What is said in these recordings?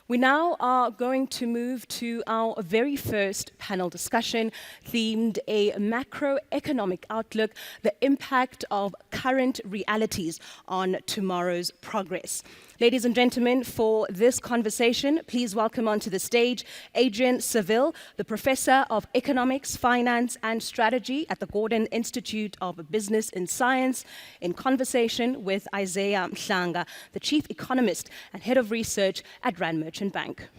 We now are going to move to our very first panel discussion themed a macroeconomic outlook, the impact of current realities on tomorrow's progress. Ladies and gentlemen, for this conversation, please welcome onto the stage Adrian Seville, the Professor of Economics, Finance and Strategy at the Gordon Institute of Business and Science, in conversation with Isaiah Mhlanga, the Chief Economist and Head of Research at Rand Merchant Bank.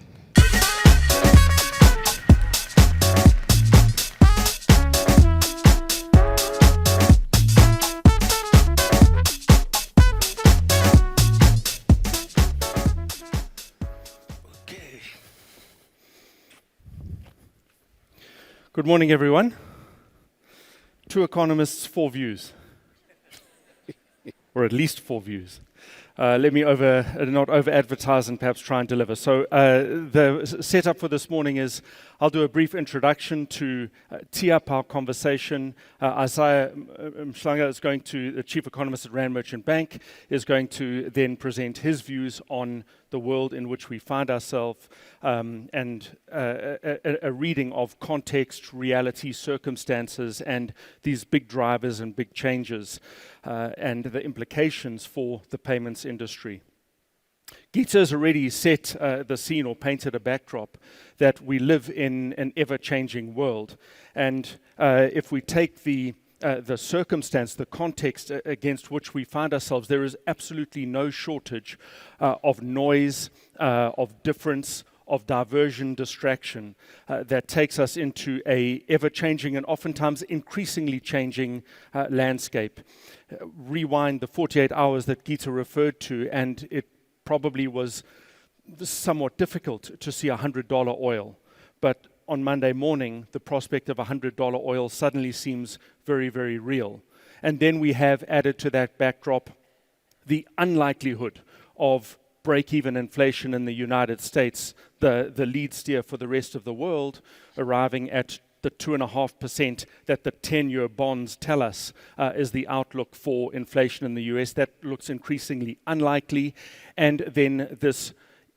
Good morning, everyone. Two economists, four views, or at least four views. Let me not over-advertise and perhaps try and deliver. So the setup for this morning is I'll do a brief introduction to tee up our conversation. Isaiah Mhlanga is going to, the Chief Economist at Rand Merchant Bank, is going to then present his views on the world in which we find ourselves and a reading of context, reality, circumstances, and these big drivers and big changes and the implications for the payments industry. Gita has already set the scene or painted a backdrop that we live in an ever-changing world. And if we take the circumstance, the context against which we find ourselves, there is absolutely no shortage of noise, of difference, of diversion, distraction that takes us into a ever-changing and oftentimes increasingly changing landscape. Rewind the 48 hours that Gita referred to, and it probably was somewhat difficult to see $100 oil. But on Monday morning, the prospect of $100 oil suddenly seems very, very real. And then we have added to that backdrop the unlikelihood of break-even inflation in the United States, the lead steer for the rest of the world, arriving at the 2.5% that the 10-year bonds tell us is the outlook for inflation in the US. That looks increasingly unlikely. And then this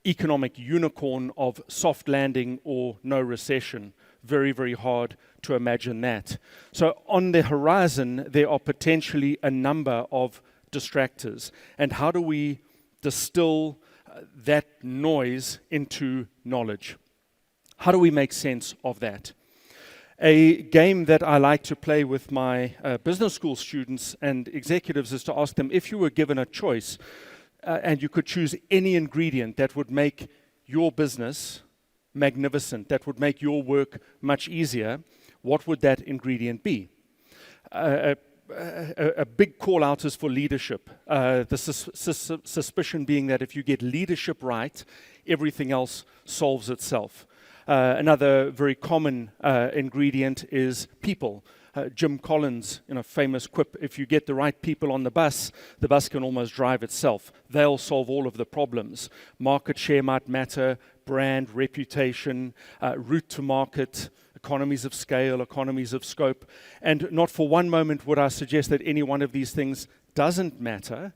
economic unicorn of soft landing or no recession. Very, very hard to imagine that. So on the horizon, there are potentially a number of distractors. And how do we distill that noise into knowledge? How do we make sense of that? A game that I like to play with my business school students and executives is to ask them, if you were given a choice and you could choose any ingredient that would make your business magnificent, that would make your work much easier, what would that ingredient be? A big call out is for leadership. The suspicion being that if you get leadership right, everything else solves itself. Another very common ingredient is people. Jim Collins, in a famous quip, if you get the right people on the bus can almost drive itself. They'll solve all of the problems. Market share might matter, brand, reputation, route to market, economies of scale, economies of scope. And not for one moment would I suggest that any one of these things doesn't matter.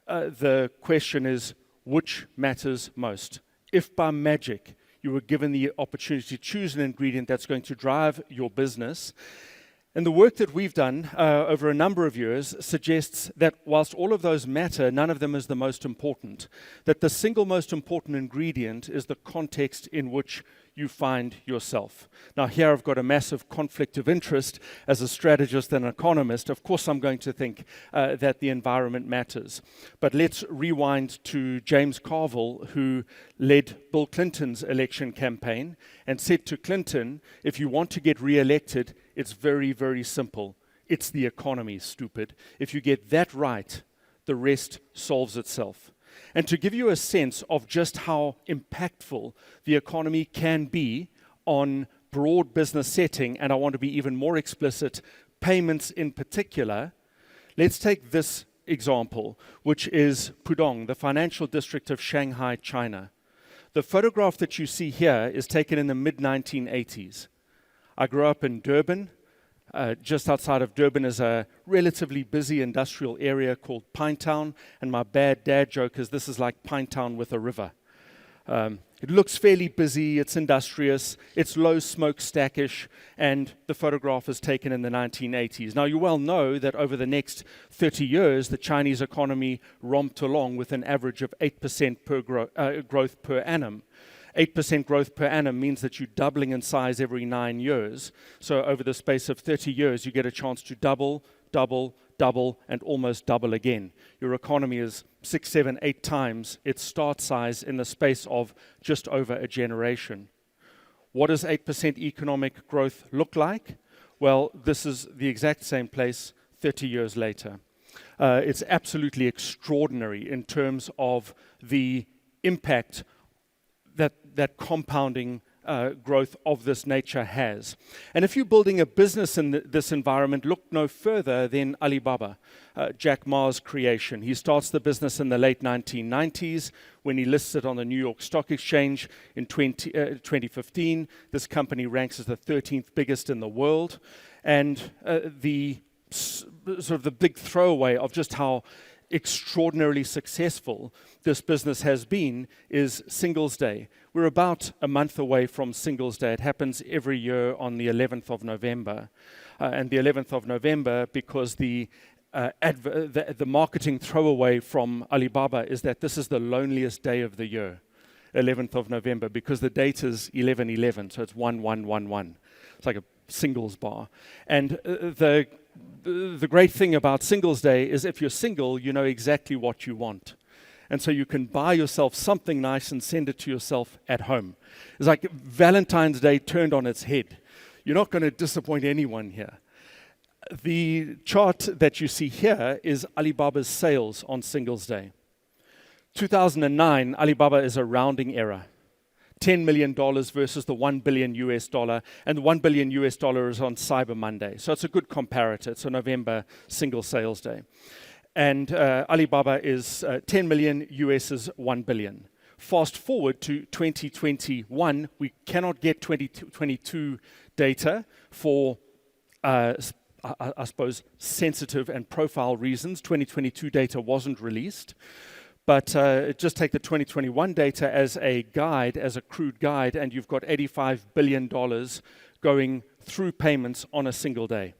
The question is, which matters most? If by magic you were given the opportunity to choose an ingredient that's going to drive your business. And the work that we've done over a number of years suggests that whilst all of those matter, none of them is the most important. That the single most important ingredient is the context in which you find yourself. Now here I've got a massive conflict of interest as a strategist and an economist. Of course I'm going to think that the environment matters. But let's rewind to James Carville, who led Bill Clinton's election campaign and said to Clinton, if you want to get re-elected, it's very, very simple. It's the economy, stupid. If you get that right, the rest solves itself. And to give you a sense of just how impactful the economy can be on broad business setting, and I want to be even more explicit, payments in particular, let's take this example, which is Pudong, the financial district of Shanghai, China. The photograph that you see here is taken in the mid-1980s. I grew up in Durban, Just outside of Durban is a relatively busy industrial area called Pinetown, and my bad dad joke is this is like Pinetown with a river. It looks fairly busy, it's industrious, it's low smokestackish, and the photograph is taken in the 1980s. Now, you well know that over the next 30 years, the Chinese economy romped along with an average of 8% growth per annum. 8% growth per annum means that you're doubling in size every 9 years. So over the space of 30 years, you get a chance to double, double, double, and almost double again. Your economy is 6, 7, 8 times its start size in the space of just over a generation. What does 8% economic growth look like? Well, this is the exact same place 30 years later. It's absolutely extraordinary in terms of the impact that compounding growth of this nature has. And if you're building a business in this environment, look no further than Alibaba, Jack Ma's creation. He starts the business in the late 1990s when he lists it on the New York Stock Exchange in 2015. This company ranks as the 13th biggest in the world. And the big throwaway of just how extraordinarily successful this business has been is Singles Day. We're about a month away from Singles Day. It happens every year on the 11th of November. And the 11th of November, because the marketing throwaway from Alibaba is that this is the loneliest day of the year, 11th of November, because the date is 11/11, so it's 1111. It's like a singles bar. And the great thing about Singles Day is if you're single, you know exactly what you want. And so you can buy yourself something nice and send it to yourself at home. It's like Valentine's Day turned on its head. You're not going to disappoint anyone here. The chart that you see here is Alibaba's sales on Singles Day. 2009, Alibaba is a rounding error. $10 million versus the $1 billion US dollar, and the $1 billion US dollar is on Cyber Monday. So it's a good comparator. It's a November single sales day. And Alibaba is 10 million, US is 1 billion. Fast forward to 2021, we cannot get 2022 data for, I suppose, sensitive and profile reasons. 2022 data wasn't released. But just take the 2021 data as a guide, as a crude guide, and you've got $85 billion going through payments on a single day.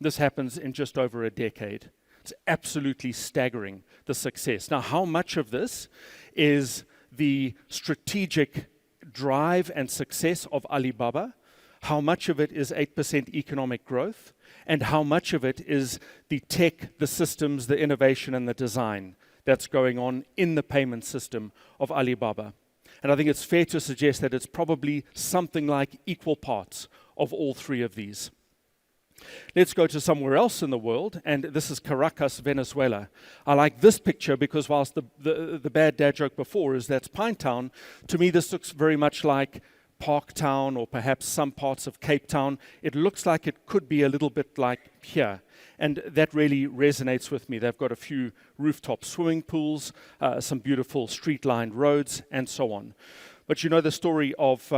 This happens in just over a decade. It's absolutely staggering, the success. Now, how much of this is the strategic drive and success of Alibaba? How much of it is 8% economic growth? And how much of it is the tech, the systems, the innovation, and the design that's going on in the payment system of Alibaba? And I think it's fair to suggest that it's probably something like equal parts of all three of these. Let's go to somewhere else in the world, and this is Caracas, Venezuela. I like this picture because whilst the bad dad joke before is that's Pinetown, to me this looks very much like Parktown or perhaps some parts of Cape Town. It looks like it could be a little bit like here, and that really resonates with me. They've got a few rooftop swimming pools, some beautiful street-lined roads, and so on. But you know the story of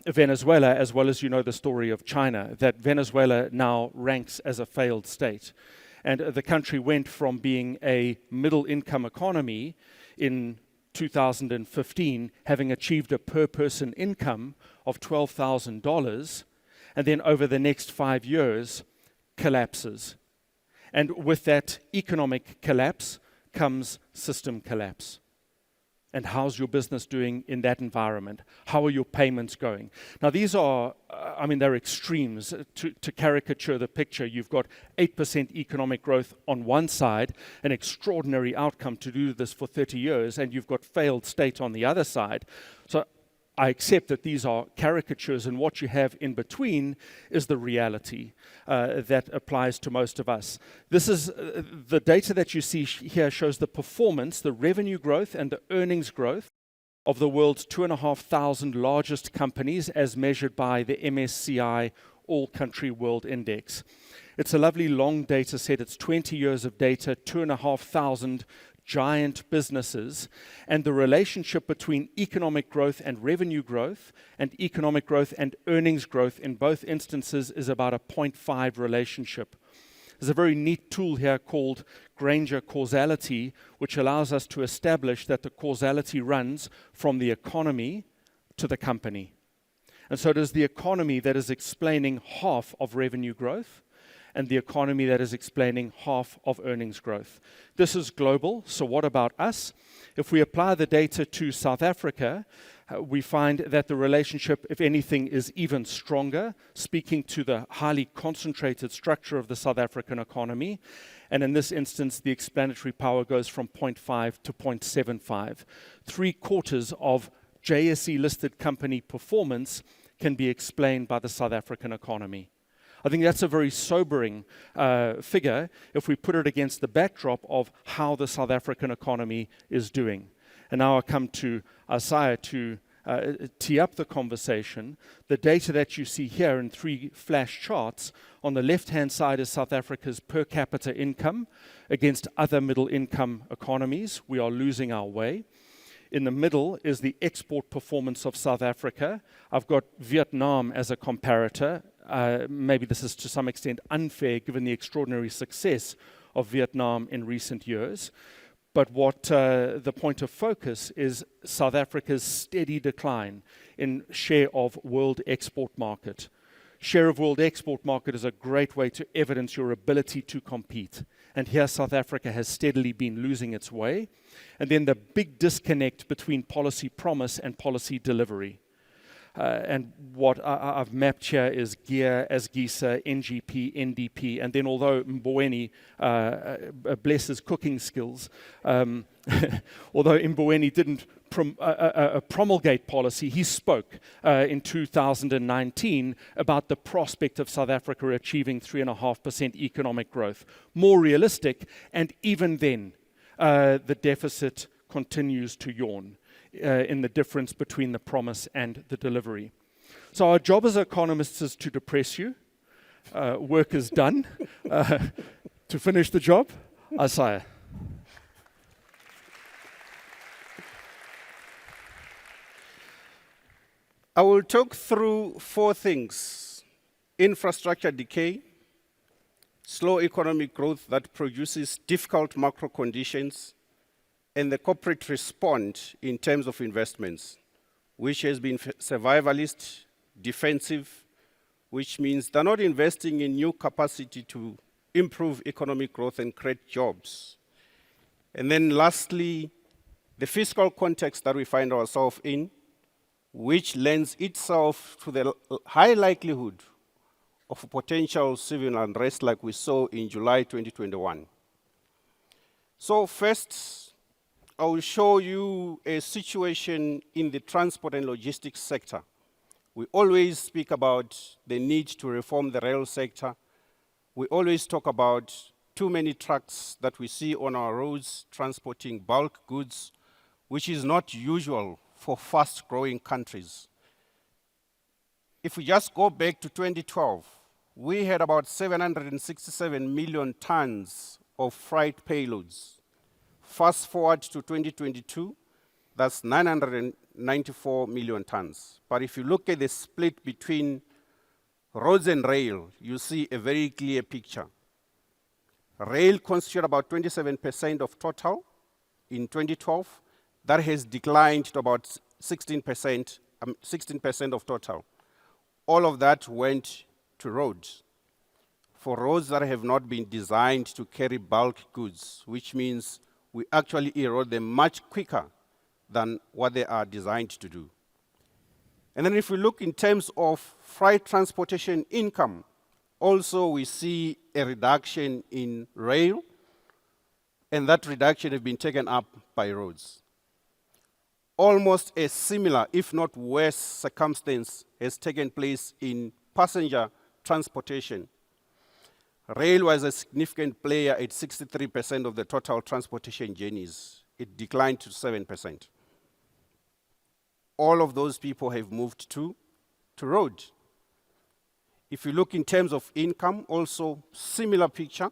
Venezuela as well as you know the story of China, that Venezuela now ranks as a failed state. And the country went from being a middle-income economy in 2015, having achieved a per-person income of $12,000, and then over the next 5 years, collapses. And with that economic collapse comes system collapse. And how's your business doing in that environment? How are your payments going? Now, these are, they're extremes. To caricature the picture, you've got 8% economic growth on one side, an extraordinary outcome to do this for 30 years, and you've got failed state on the other side. So I accept that these are caricatures, and what you have in between is the reality that applies to most of us. This is the data that you see here shows the performance, the revenue growth, and the earnings growth of the world's 2,500 largest companies as measured by the MSCI All Country World Index. It's a lovely long data set. It's 20 years of data, 2,500 giant businesses, and the relationship between economic growth and revenue growth, and economic growth and earnings growth in both instances is about a 0.5 relationship. There's a very neat tool here called Granger causality, which allows us to establish that the causality runs from the economy to the company. And so it is the economy that is explaining half of revenue growth, and the economy that is explaining half of earnings growth. This is global, so what about us? If we apply the data to South Africa, we find that the relationship, if anything, is even stronger, speaking to the highly concentrated structure of the South African economy. And in this instance, the explanatory power goes from 0.5 to 0.75. 3/4 of JSE-listed company performance can be explained by the South African economy. I think that's a very sobering figure if we put it against the backdrop of how the South African economy is doing. And now I come to Isaiah to tee up the conversation. The data that you see here in 3 flash charts, on the left-hand side is South Africa's per capita income against other middle-income economies. We are losing our way. In the middle is the export performance of South Africa. I've got Vietnam as a comparator. Maybe this is to some extent unfair given the extraordinary success of Vietnam in recent years. But what the point of focus is South Africa's steady decline in share of world export market. Share of world export market is a great way to evidence your ability to compete. And here South Africa has steadily been losing its way. And then the big disconnect between policy promise and policy delivery. And what I've mapped here is GEAR, ASGISA, NGP, NDP, and then although Mboweni, bless his cooking skills, although Mboweni didn't promulgate policy, he spoke in 2019 about the prospect of South Africa achieving 3.5% economic growth. More realistic, and even then, the deficit continues to yawn in the difference between the promise and the delivery. So our job as economists is to depress you. Work is done. To finish the job, Isaiah. I will talk through 4 things: infrastructure decay, slow economic growth that produces difficult macro conditions, and the corporate response in terms of investments, which has been survivalist, defensive, which means they're not investing in new capacity to improve economic growth and create jobs. And then lastly, the fiscal context that we find ourselves in, which lends itself to the high likelihood of potential civil unrest like we saw in July 2021. So first, I will show you a situation in the transport and logistics sector. We always speak about the need to reform the rail sector. We always talk about too many trucks that we see on our roads transporting bulk goods, which is not usual for fast-growing countries. If we just go back to 2012, we had about 767 million tons of freight payloads. Fast forward to 2022, that's 994 million tons. But if you look at the split between roads and rail, you see a very clear picture. Rail constituted about 27% of total in 2012. That has declined to about 16% of total. All of that went to roads. For roads that have not been designed to carry bulk goods, which means we actually erode them much quicker than what they are designed to do. And then if we look in terms of freight transportation income, also we see a reduction in rail, and that reduction has been taken up by roads. Almost a similar, if not worse, circumstance has taken place in passenger transportation. Rail was a significant player at 63% of the total transportation journeys. It declined to 7%. All of those people have moved to road. If you look in terms of income, also similar picture.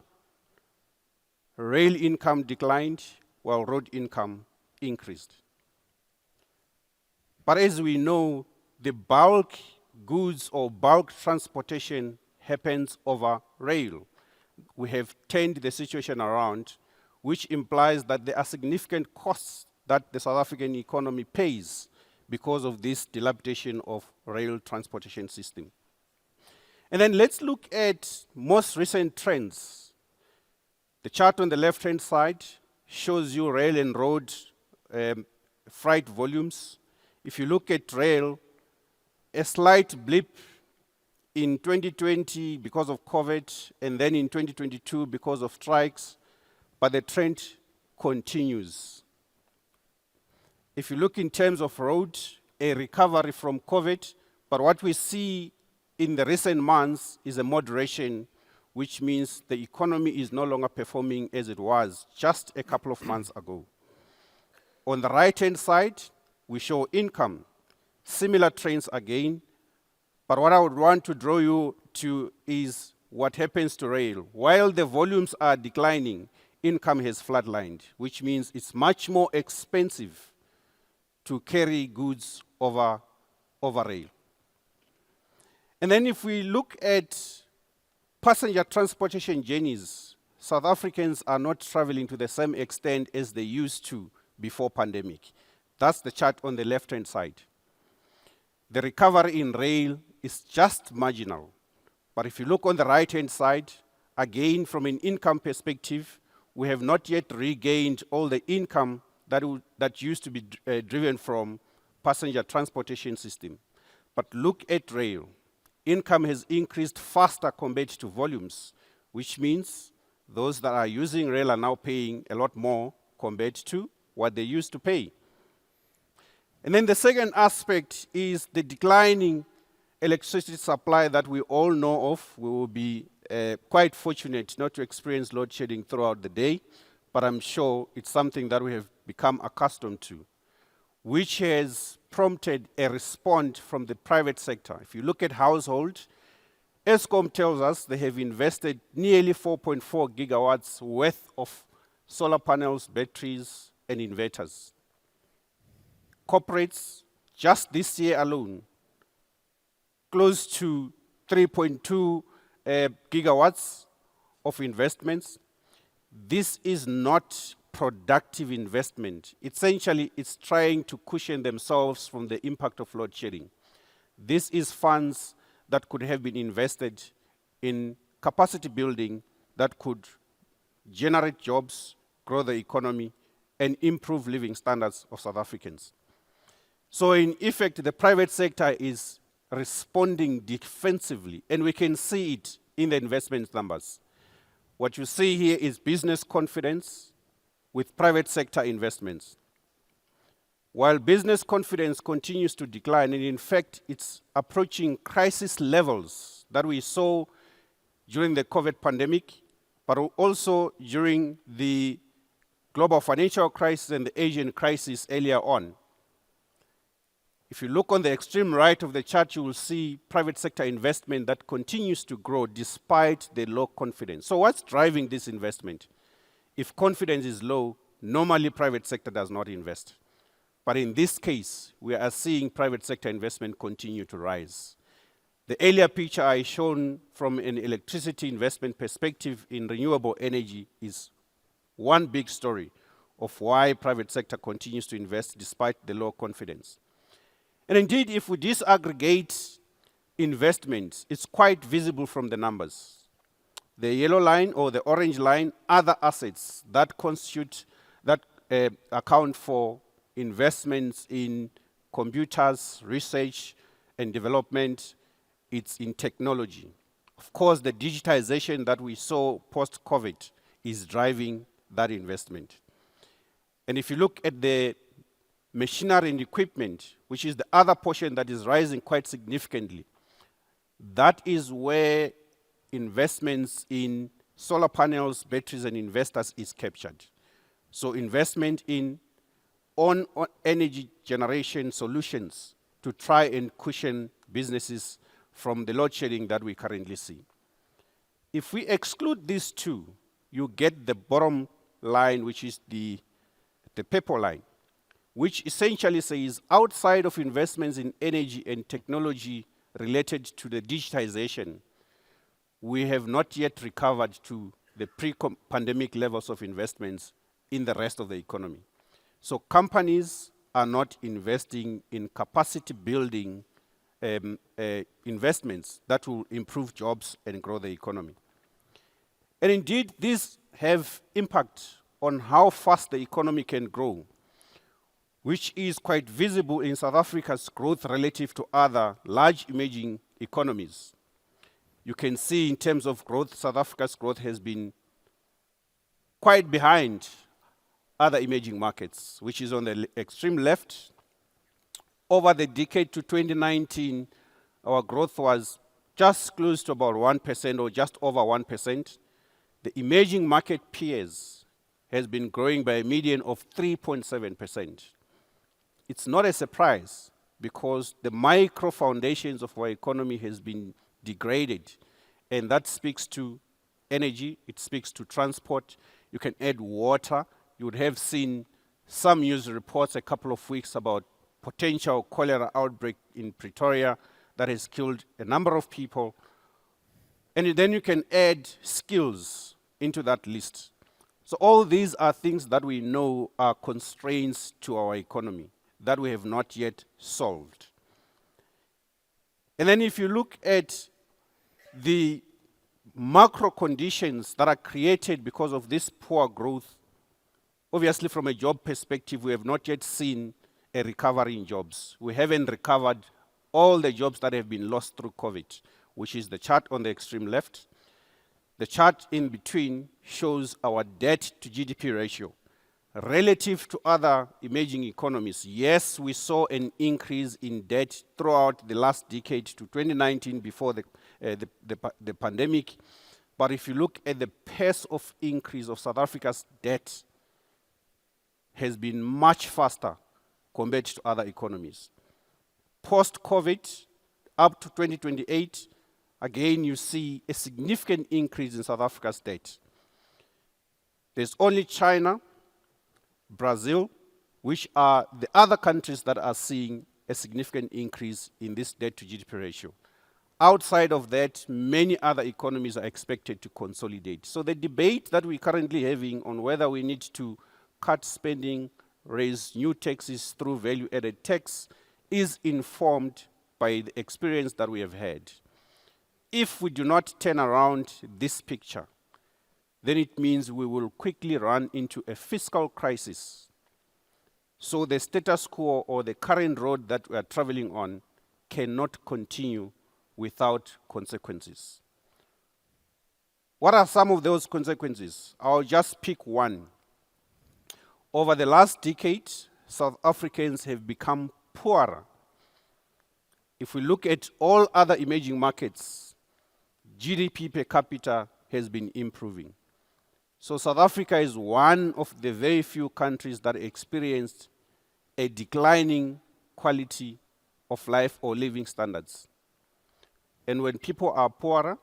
Rail income declined, while road income increased. But as we know, the bulk goods or bulk transportation happens over rail. We have turned the situation around, which implies that there are significant costs that the South African economy pays because of this dilapidation of rail transportation system. And then let's look at most recent trends. The chart on the left-hand side shows you rail and road freight volumes. If you look at rail, a slight blip in 2020 because of COVID, and then in 2022 because of strikes, but the trend continues. If you look in terms of road, a recovery from COVID, but what we see in the recent months is a moderation, which means the economy is no longer performing as it was just a couple of months ago. On the right-hand side, we show income, similar trends again, but what I would want to draw you to is what happens to rail. While the volumes are declining, income has flatlined, which means it's much more expensive to carry goods over rail. And then if we look at passenger transportation journeys, South Africans are not traveling to the same extent as they used to before pandemic. That's the chart on the left-hand side. The recovery in rail is just marginal. But if you look on the right-hand side, again, from an income perspective, we have not yet regained all the income that used to be driven from passenger transportation system. But look at rail. Income has increased faster compared to volumes, which means those that are using rail are now paying a lot more compared to what they used to pay. And then the second aspect is the declining electricity supply that we all know of. We will be quite fortunate not to experience load shedding throughout the day, but I'm sure it's something that we have become accustomed to, which has prompted a response from the private sector. If you look at household, Eskom tells us they have invested nearly 4.4 gigawatts worth of solar panels, batteries, and inverters. Corporates, just this year alone, close to 3.2 gigawatts of investments. This is not productive investment. Essentially, it's trying to cushion themselves from the impact of load shedding. This is funds that could have been invested in capacity building that could generate jobs, grow the economy, and improve living standards of South Africans. So in effect, the private sector is responding defensively, and we can see it in the investment numbers. What you see here is business confidence with private sector investments. While business confidence continues to decline, and in fact, it's approaching crisis levels that we saw during the COVID pandemic, but also during the global financial crisis and the Asian crisis earlier on. If you look on the extreme right of the chart, you will see private sector investment that continues to grow despite the low confidence. So what's driving this investment? If confidence is low, normally private sector does not invest. But in this case, we are seeing private sector investment continue to rise. The earlier picture I shown from an electricity investment perspective in renewable energy is one big story of why private sector continues to invest despite the low confidence. And indeed, if we disaggregate investments, it's quite visible from the numbers. The yellow line or the orange line, other assets that account for investments in computers, research and development. It's in technology. Of course, the digitization that we saw post-COVID is driving that investment. And if you look at the machinery and equipment, which is the other portion that is rising quite significantly, that is where investments in solar panels, batteries, and inverters is captured. So investment in on energy generation solutions to try and cushion businesses from the load shedding that we currently see. If we exclude these two, you get the bottom line, which is the the purple line, which essentially says outside of investments in energy and technology related to the digitization, we have not yet recovered to the pre-pandemic levels of investments in the rest of the economy. So companies are not investing in capacity building investments that will improve jobs and grow the economy. And indeed, these have impact on how fast the economy can grow, which is quite visible in South Africa's growth relative to other large emerging economies. You can see in terms of growth, South Africa's growth has been quite behind other emerging markets, which is on the extreme left. Over the decade to 2019, our growth was just close to about 1% or just over 1%. The emerging market peers has been growing by a median of 3.7%. It's not a surprise because the micro foundations of our economy has been degraded, and that speaks to energy, it speaks to transport. You can add water. You would have seen some news reports a couple of weeks about potential cholera outbreak in Pretoria that has killed a number of people. And then you can add skills into that list. So all these are things that we know are constraints to our economy that we have not yet solved. And then if you look at the macro conditions that are created because of this poor growth, obviously from a job perspective, we have not yet seen a recovery in jobs. We haven't recovered all the jobs that have been lost through COVID, which is the chart on the extreme left. The chart in between shows our debt to GDP ratio. Relative to other emerging economies, yes, we saw an increase in debt throughout the last decade to 2019 before the pandemic. But if you look at the pace of increase of South Africa's debt, has been much faster compared to other economies. Post-COVID, up to 2028, again you see a significant increase in South Africa's debt. There's only China, Brazil, which are the other countries that are seeing a significant increase in this debt to GDP ratio. Outside of that, many other economies are expected to consolidate. So the debate that we're currently having on whether we need to cut spending, raise new taxes through value-added tax is informed by the experience that we have had. If we do not turn around this picture, then it means we will quickly run into a fiscal crisis. So the status quo or the current road that we are traveling on cannot continue without consequences. What are some of those consequences? I'll just pick one. Over the last decade, South Africans have become poorer. If we look at all other emerging markets, GDP per capita has been improving. So South Africa is one of the very few countries that experienced a declining quality of life or living standards. And when people are poorer,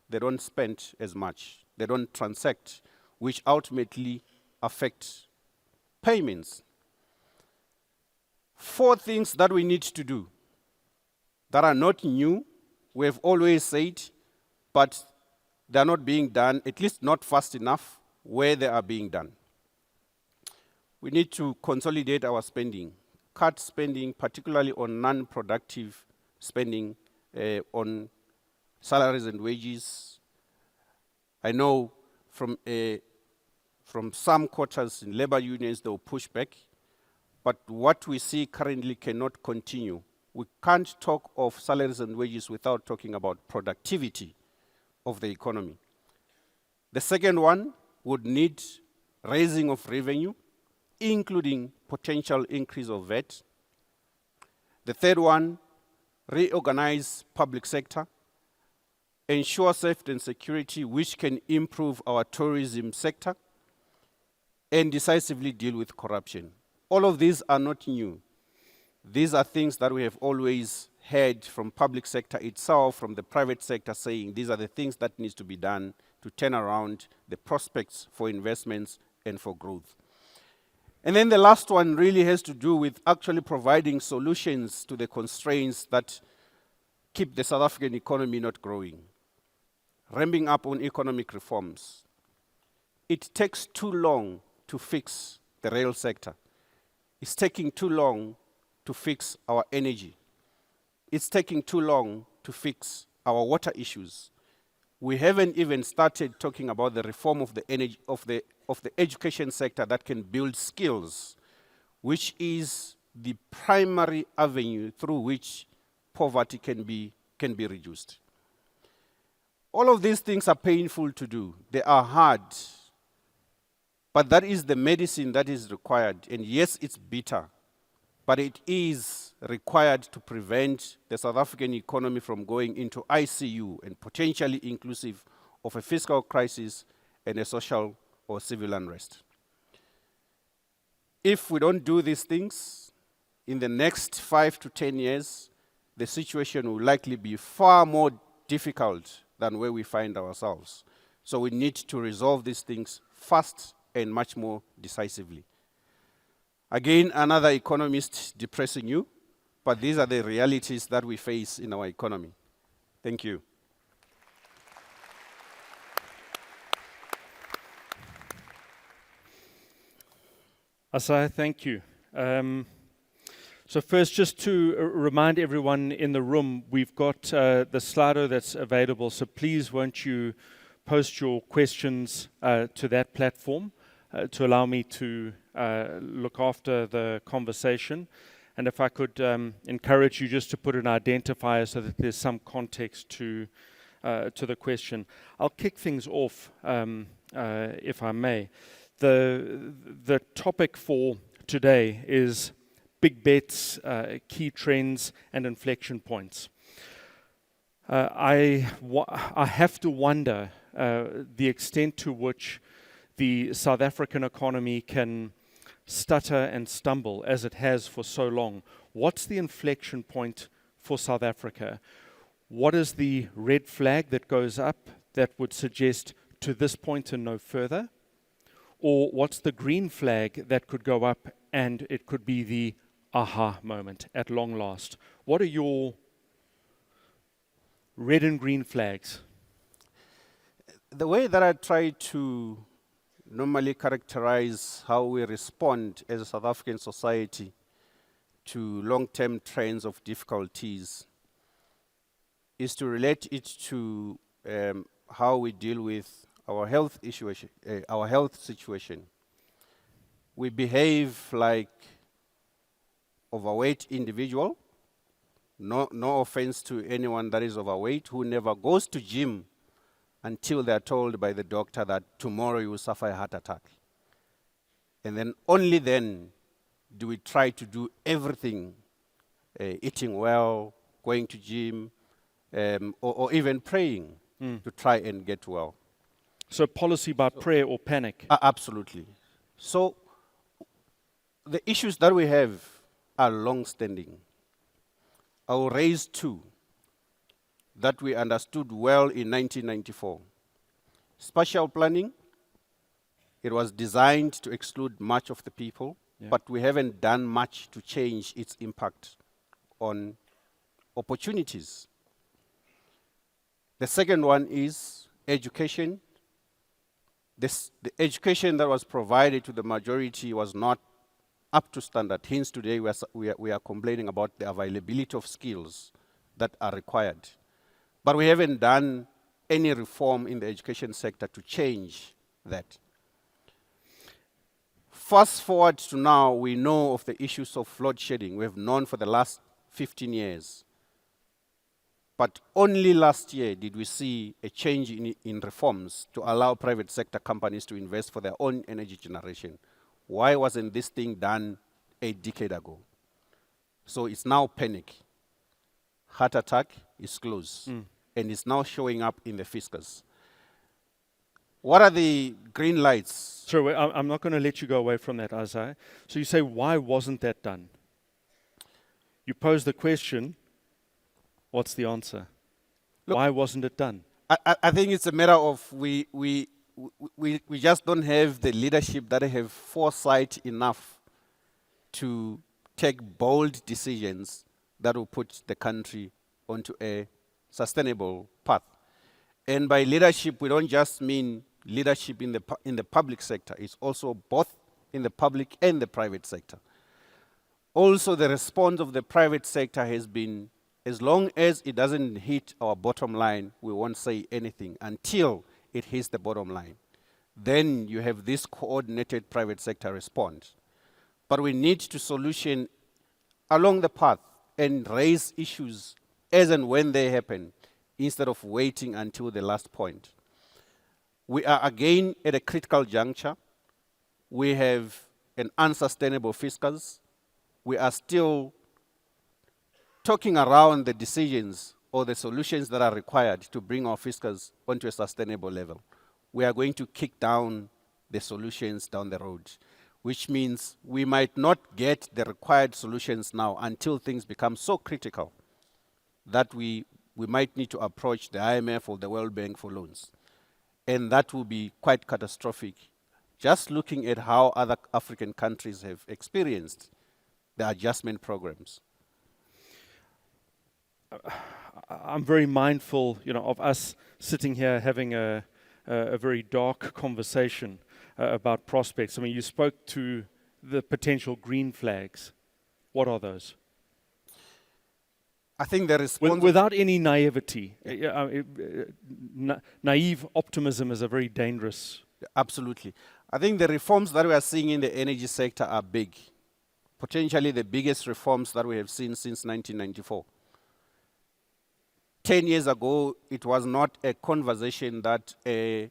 they don't spend as much. They don't transact, which ultimately affects payments. 4 things that we need to do that are not new, we have always said, but they're not being done, at least not fast enough where they are being done. We need to consolidate our spending, cut spending, particularly on non-productive spending, on salaries and wages. I know from some quarters in labor unions, they will push back, but what we see currently cannot continue. We can't talk of salaries and wages without talking about productivity of the economy. The second one would need raising of revenue, including potential increase of VAT. The third one, reorganize public sector, ensure safety and security, which can improve our tourism sector, and decisively deal with corruption. All of these are not new. These are things that we have always heard from public sector itself, from the private sector, saying these are the things that needs to be done to turn around the prospects for investments and for growth. And then the last one really has to do with actually providing solutions to the constraints that keep the South African economy not growing. Ramping up on economic reforms. It takes too long to fix the rail sector. It's taking too long to fix our energy. It's taking too long to fix our water issues. We haven't even started talking about the reform of the energy of the education sector that can build skills, which is the primary avenue through which poverty can be reduced. All of these things are painful to do. They are hard. But that is the medicine that is required. And yes, it's bitter, but it is required to prevent the South African economy from going into ICU and potentially inclusive of a fiscal crisis and a social or civil unrest. If we don't do these things, in the next 5 to 10 years, the situation will likely be far more difficult than where we find ourselves. So we need to resolve these things fast and much more decisively. Again, another economist depressing you, but these are the realities that we face in our economy. Thank you. Asai, thank you. So first, just to remind everyone in the room, we've got the Slido that's available, so please won't you post your questions to that platform to allow me to look after the conversation. And if I could encourage you just to put an identifier so that there's some context to the question. I'll kick things off, if I may. The topic for today is big bets, key trends, and inflection points. I have to wonder the extent to which the South African economy can stutter and stumble as it has for so long. What's the inflection point for South Africa? What is the red flag that goes up that would suggest to this point and no further? Or what's the green flag that could go up and it could be the aha moment at long last? What are your red and green flags? The way that I try to normally characterize how we respond as a South African society to long-term trends of difficulties is to relate it to how we deal with our health situation. We behave like overweight individual. No offense to anyone that is overweight who never goes to gym until they are told by the doctor that tomorrow you will suffer a heart attack. And then only then do we try to do everything, eating well, going to gym, or even praying to try and get well. So policy by prayer or panic? Absolutely. So the issues that we have are long-standing. I will raise two that we understood well in 1994. Spatial planning, it was designed to exclude much of the people, but we haven't done much to change its impact on opportunities. The second one is education. The education that was provided to the majority was not up to standard. Hence today we are complaining about the availability of skills that are required. But we haven't done any reform in the education sector to change that. Fast forward to now, we know of the issues of load shedding. We have known for the last 15 years. But only last year did we see a change in reforms to allow private sector companies to invest for their own energy generation. Why wasn't this thing done a decade ago? So it's now panic. Heart attack is close. And it's now showing up in the fiscus. What are the green lights? So I'm not going to let you go away from that, Isaiah. So you say, why wasn't that done? You pose the question, what's the answer? Look, why wasn't it done? I think it's a matter of we we just don't have the leadership that have foresight enough to take bold decisions that will put the country onto a sustainable path. And by leadership, we don't just mean leadership in the public sector. It's also both in the public and the private sector. Also, the response of the private sector has been, as long as it doesn't hit our bottom line, we won't say anything until it hits the bottom line. Then you have this coordinated private sector response. But we need to solution along the path and raise issues as and when they happen, instead of waiting until the last point. We are again at a critical juncture. We have an unsustainable fiscus. We are still talking around the decisions or the solutions that are required to bring our fiscus onto a sustainable level. We are going to kick down the solutions down the road, which means we might not get the required solutions now until things become so critical that we might need to approach the IMF or the World Bank for loans. And that will be quite catastrophic, just looking at how other African countries have experienced the adjustment programs. I'm very mindful, of us sitting here having a very dark conversation about prospects. I mean, you spoke to the potential green flags. What are those? I think the response... Without any naivety. Naive optimism is a very dangerous... Absolutely. I think the reforms that we are seeing in the energy sector are big. Potentially the biggest reforms that we have seen since 1994. 10 years ago, it was not a conversation that a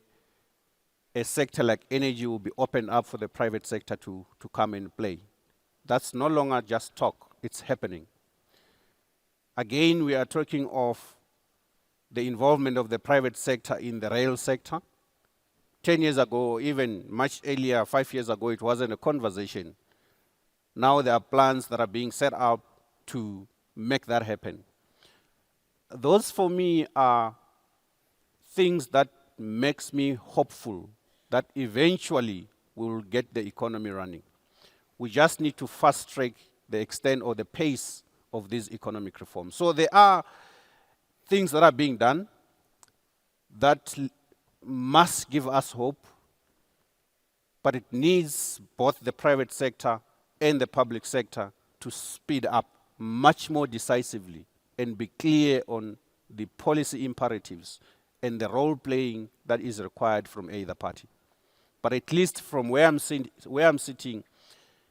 sector like energy will be opened up for the private sector to come and play. That's no longer just talk, it's happening. Again, we are talking of the involvement of the private sector in the rail sector. 10 years ago, even much earlier, 5 years ago, it wasn't a conversation. Now there are plans that are being set up to make that happen. Those for me are things that makes me hopeful that eventually we will get the economy running. We just need to fast track the extent or the pace of these economic reforms. So there are things that are being done that must give us hope, but it needs both the private sector and the public sector to speed up much more decisively and be clear on the policy imperatives and the role playing that is required from either party. But at least from where I'm sitting,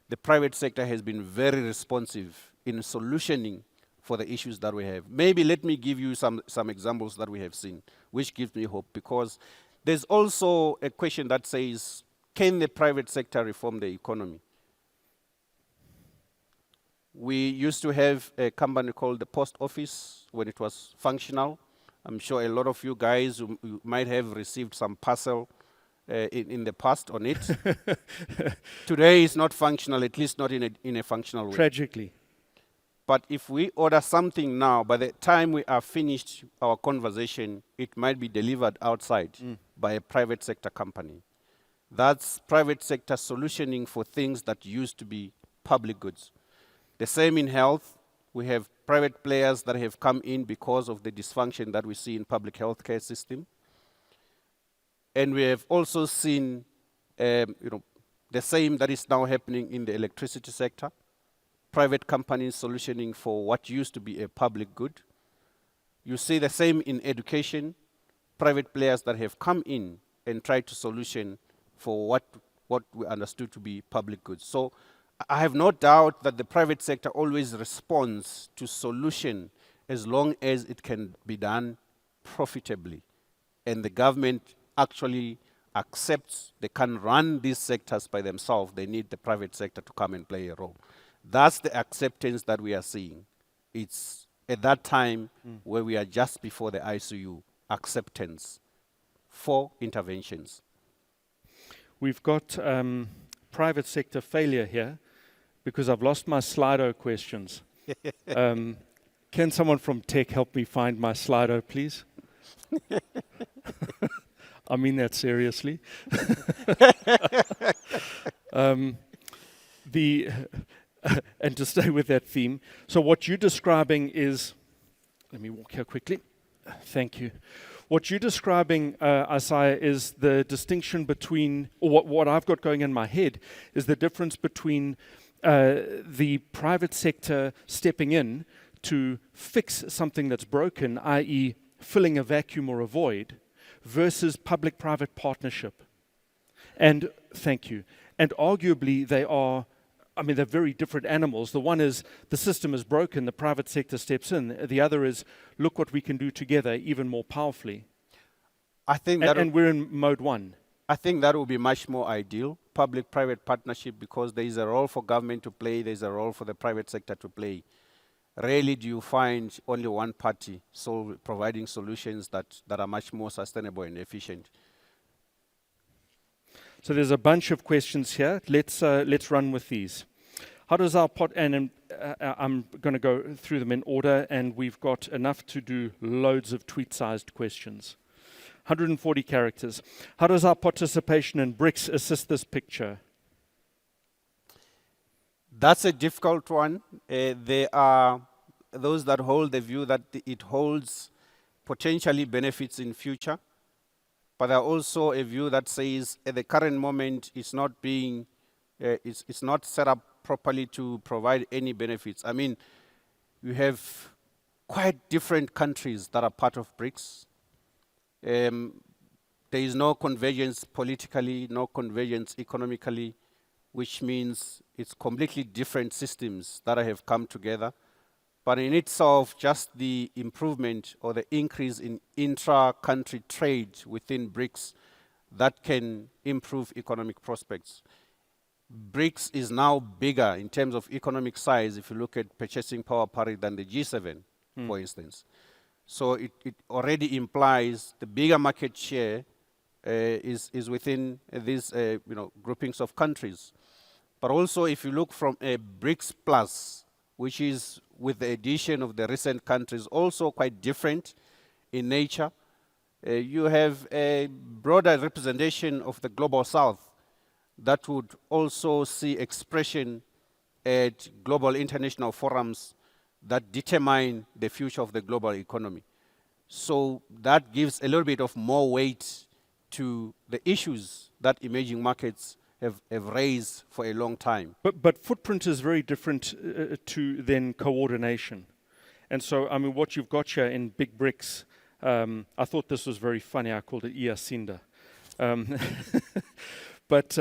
the private sector has been very responsive in solutioning for the issues that we have. Maybe let me give you some examples that we have seen, which gives me hope, because there's also a question that says, can the private sector reform the economy? We used to have a company called the Post Office when it was functional. I'm sure a lot of you guys who might have received some parcel in the past on it. Today it's not functional, at least not in a functional way. Tragically. But if we order something now, by the time we are finished our conversation, it might be delivered outside by a private sector company. That's private sector solutioning for things that used to be public goods. The same in health. We have private players that have come in because of the dysfunction that we see in public healthcare system. And we have also seen the same that is now happening in the electricity sector. Private companies solutioning for what used to be a public good. You see the same in education. Private players that have come in and tried to solution for what we understood to be public goods. So I have no doubt that the private sector always responds to solution as long as it can be done profitably. And the government actually accepts they can run these sectors by themselves. They need the private sector to come and play a role. That's the acceptance that we are seeing. It's at that time where we are just before the ICU acceptance for interventions. We've got private sector failure here because I've lost my Slido questions. Can someone from tech help me find my Slido, please? I mean that seriously. The and to stay with that theme, so what you're describing is, let me walk here quickly. Thank you. What you're describing, Isaiah, is the distinction between, or what I've got going in my head, is the difference between the private sector stepping in to fix something that's broken, i.e. filling a vacuum or a void, versus public-private partnership. And, thank you, and arguably they're very different animals. The one is the system is broken, the private sector steps in. The other is, look what we can do together even more powerfully. I think And we're in mode one. I think that would be much more ideal, public-private partnership, because there is a role for government to play, there is a role for the private sector to play. Rarely do you find only one party providing solutions that are much more sustainable and efficient. So there's a bunch of questions here. Let's run with these. How does our and I'm going to go through them in order, and we've got enough to do loads of tweet-sized questions. 140 characters. How does our participation in BRICS assist this picture? That's a difficult one. There are those that hold the view that it holds potentially benefits in future, but there are also a view that says at the current moment it's not set up properly to provide any benefits. I mean, you have quite different countries that are part of BRICS. There is no convergence politically, no convergence economically, which means it's completely different systems that have come together. But in itself, just the improvement or the increase in intra-country trade within BRICS, that can improve economic prospects. BRICS is now bigger in terms of economic size if you look at purchasing power parity than the G7, for instance. So it already implies the bigger market share is within these groupings of countries. But also if you look from a BRICS Plus, which is with the addition of the recent countries also quite different in nature, you have a broader representation of the global south that would also see expression at global international forums that determine the future of the global economy. So that gives a little bit of more weight to the issues that emerging markets have raised for a long time. But footprint is very different to then coordination. And so, I mean, what you've got here in big BRICS, I thought this was very funny. I called it Iacinda. But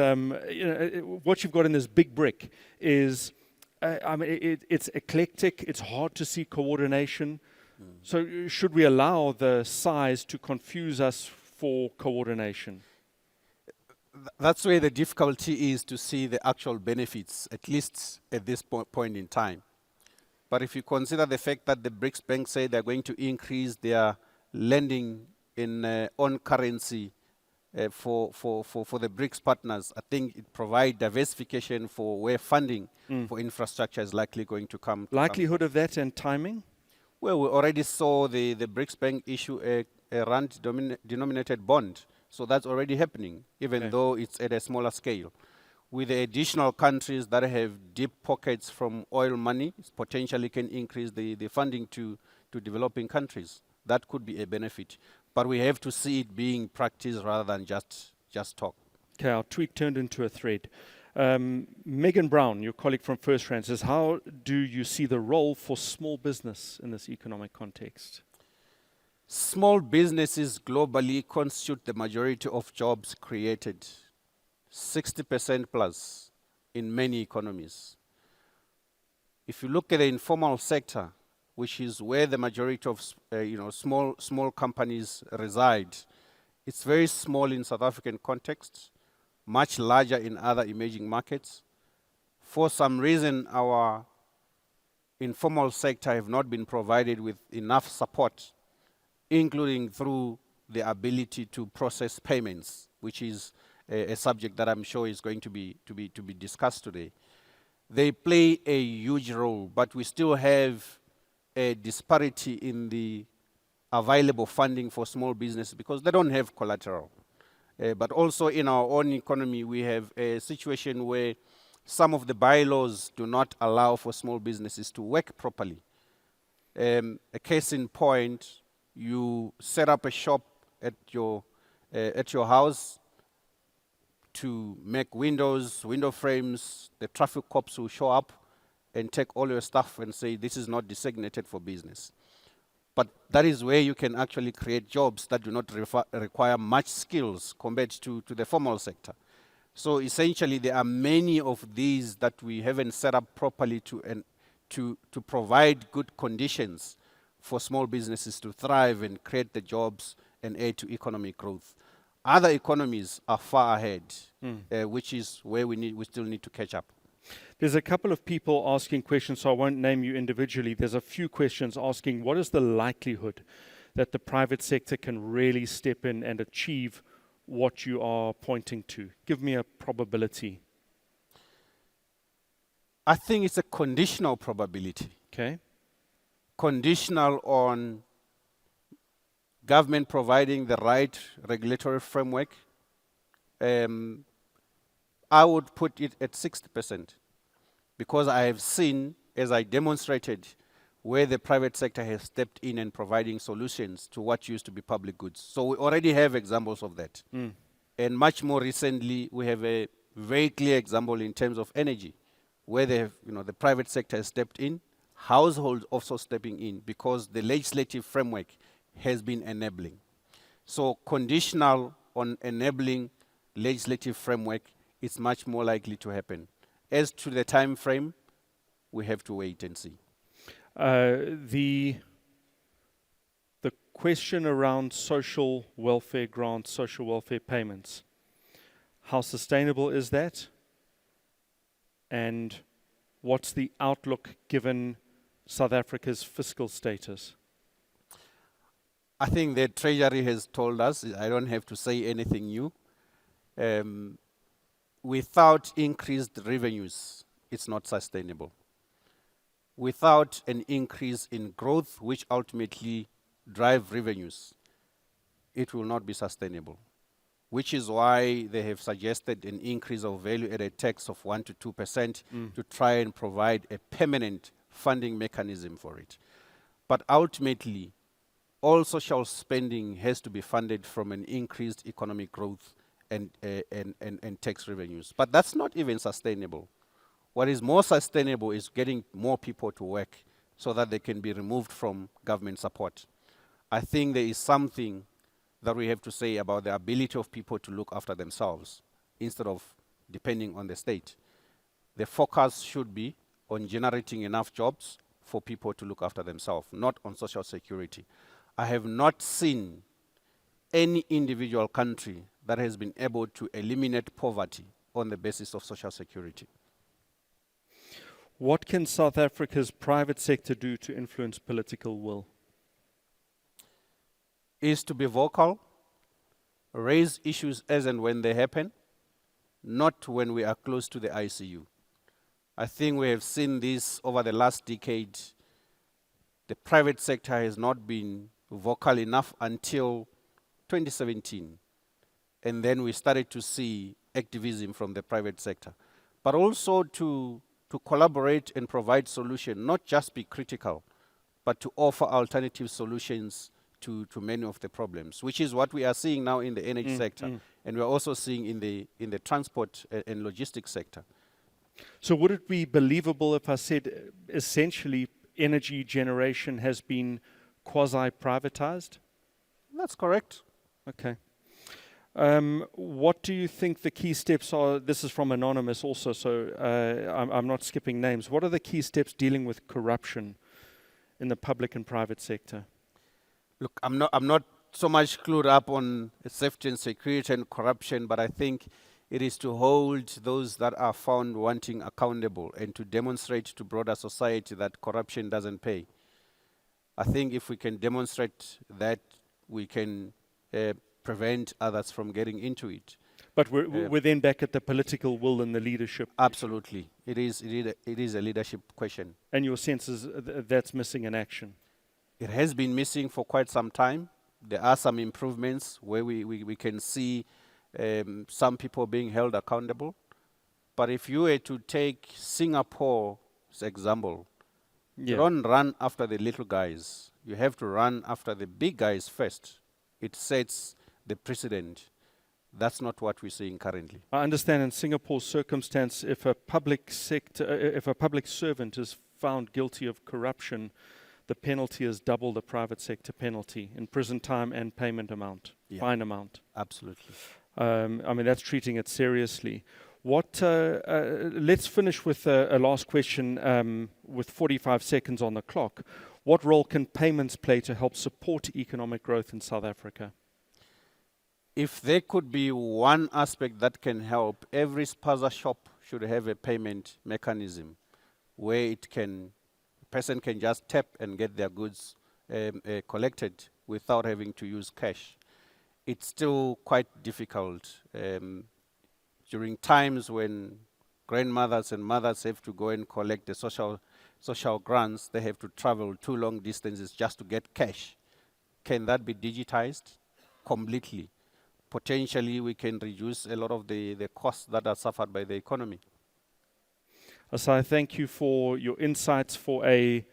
what you've got in this big brick is, it's eclectic. It's hard to see coordination. So should we allow the size to confuse us for coordination? That's where the difficulty is to see the actual benefits, at least at this point in time. But if you consider the fact that the BRICS banks say they're going to increase their lending in on currency for the BRICS partners, I think it provides diversification for where funding for infrastructure is likely going to come. Likelihood of that and timing? Well, we already saw the BRICS bank issue a rand-denominated bond. So that's already happening, even though it's at a smaller scale. With the additional countries that have deep pockets from oil money, potentially can increase the funding to developing countries. That could be a benefit. But we have to see it being practiced rather than just talk. Okay, our tweet turned into a thread. Megan Brown, your colleague from First Rand, says, how do you see the role for small business in this economic context? Small businesses globally constitute the majority of jobs created, 60% plus in many economies. If you look at the informal sector, which is where the majority of small companies reside, it's very small in South African context, much larger in other emerging markets. For some reason, our informal sector have not been provided with enough support, including through the ability to process payments, which is a subject that I'm sure is going to be discussed today. They play a huge role, but we still have a disparity in the available funding for small business because they don't have collateral. But also in our own economy, we have a situation where some of the bylaws do not allow for small businesses to work properly. A case in point, you set up a shop at your house to make windows, window frames, the traffic cops will show up and take all your stuff and say, this is not designated for business. But that is where you can actually create jobs that do not require much skills compared to the formal sector. So essentially, there are many of these that we haven't set up properly to provide good conditions for small businesses to thrive and create the jobs and aid to economic growth. Other economies are far ahead, which is where we still need to catch up. There's a couple of people asking questions, so I won't name you individually. There's a few questions asking, what is the likelihood that the private sector can really step in and achieve what you are pointing to? Give me a probability. I think it's a conditional probability. Okay. Conditional on government providing the right regulatory framework. I would put it at 60%, because I have seen, as I demonstrated, where the private sector has stepped in and providing solutions to what used to be public goods. So we already have examples of that. And much more recently, we have a very clear example in terms of energy, where they have, the private sector has stepped in, households also stepping in, because the legislative framework has been enabling. So conditional on enabling legislative framework, it's much more likely to happen. As to the time frame, we have to wait and see. The question around social welfare grants, social welfare payments, how sustainable is that? And what's the outlook given South Africa's fiscal status? I think the Treasury has told us, I don't have to say anything new. Without increased revenues, it's not sustainable. Without an increase in growth, which ultimately drive revenues, it will not be sustainable. Which is why they have suggested an increase of value-added tax of 1% to 2% to try and provide a permanent funding mechanism for it. But ultimately, all social spending has to be funded from an increased economic growth and tax revenues. But that's not even sustainable. What is more sustainable is getting more people to work so that they can be removed from government support. I think there is something that we have to say about the ability of people to look after themselves instead of depending on the state. The focus should be on generating enough jobs for people to look after themselves, not on social security. I have not seen any individual country that has been able to eliminate poverty on the basis of social security. What can South Africa's private sector do to influence political will? Is to be vocal, raise issues as and when they happen, not when we are close to the ICU. I think we have seen this over the last decade. The private sector has not been vocal enough until 2017. And then we started to see activism from the private sector. But also to collaborate and provide solutions, not just be critical, but to offer alternative solutions to many of the problems, which is what we are seeing now in the energy sector. And we're also seeing in the transport and logistics sector. So would it be believable if I said essentially energy generation has been quasi-privatized? That's correct. Okay. What do you think the key steps are? This is from Anonymous also, so I'm not skipping names. What are the key steps dealing with corruption in the public and private sector? Look, I'm not so much clued up on safety and security and corruption, but I think it is to hold those that are found wanting accountable and to demonstrate to broader society that corruption doesn't pay. I think if we can demonstrate that, we can prevent others from getting into it. But we're then back at the political will and the leadership. Absolutely. It is a leadership question. And your sense is that's missing in action? It has been missing for quite some time. There are some improvements where we can see some people being held accountable. But if you were to take Singapore's example, you don't run after the little guys. You have to run after the big guys first. It sets the precedent. That's not what we're seeing currently. I understand in Singapore's circumstance, if a public servant is found guilty of corruption, the penalty is double the private sector penalty in prison time and payment amount, fine amount. Absolutely. I mean, that's treating it seriously. Let's finish with a last question with 45 seconds on the clock. What role can payments play to help support economic growth in South Africa? If there could be one aspect that can help, every spaza shop should have a payment mechanism where a person can just tap and get their goods collected without having to use cash. It's still quite difficult. During times when grandmothers and mothers have to go and collect the social grants, they have to travel 2 long distances just to get cash. Can that be digitized completely? Potentially, we can reduce a lot of the costs that are suffered by the economy. Asai, thank you for your insights, for a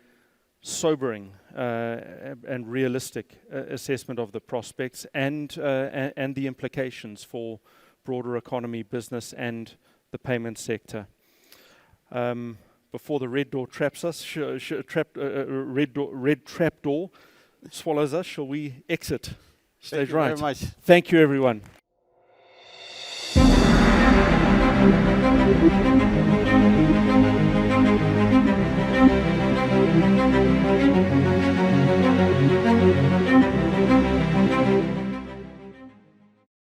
sobering and realistic assessment of the prospects and the implications for broader economy, business, and the payment sector. Before the red door traps us, red trap door swallows us, shall we exit? Stage right. Thank you very much. Thank you, everyone.